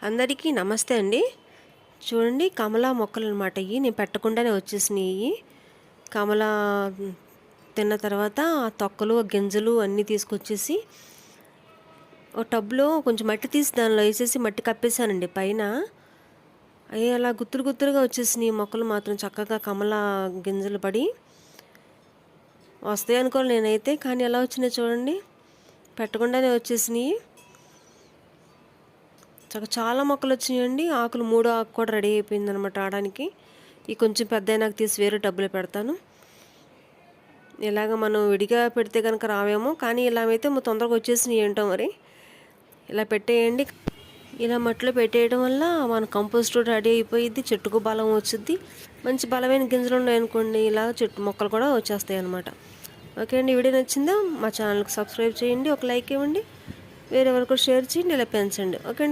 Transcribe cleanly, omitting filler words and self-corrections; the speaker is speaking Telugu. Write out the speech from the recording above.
అందరికీ నమస్తే అండి. చూడండి, కమలా మొక్కలు అనమాట. ఇవి నేను పెట్టకుండానే వచ్చేసినాయి. కమలా తిన్న తర్వాత ఆ తొక్కలు గింజలు అన్నీ తీసుకొచ్చేసి ఒక టబ్లో కొంచెం మట్టి తీసి దానిలో వేసేసి మట్టి కప్పేశానండి పైన. అవి అలా గుత్తులు గుత్తులుగా వచ్చేసినాయి. మొక్కలు మాత్రం చక్కగా కమలా గింజలు పడి వస్తాయి అనుకోవాలి నేనైతే, కానీ ఎలా వచ్చినాయి చూడండి, పెట్టకుండానే వచ్చేసినాయి. చాలా మొక్కలు వచ్చినాయండి. ఆకులు 3 ఆకు కూడా రెడీ అయిపోయింది అనమాట ఆడడానికి. ఈ కొంచెం పెద్ద అయినాక తీసి వేరే డబ్బులు పెడతాను. ఇలాగ మనం విడిగా పెడితే కనుక రావేమో, కానీ ఇలా అయితే తొందరగా వచ్చేసినాయి ఏంటో మరి. ఇలా పెట్టేయండి. ఇలా మట్టిలో పెట్టేయడం వల్ల మన కంపోస్ట్ రెడీ అయిపోయిద్ది, చెట్టుకు బలం వచ్చింది. మంచి బలమైన గింజలు ఉన్నాయనుకోండి, ఇలా చెట్టు మొక్కలు కూడా వచ్చేస్తాయి అన్నమాట. ఓకే అండి, వీడియో నచ్చిందా? మా ఛానల్కి సబ్స్క్రైబ్ చేయండి, ఒక లైక్ ఇవ్వండి, వేరే వరకు షేర్ చేయండి, ఇలా పెంచండి. ఓకే అండి.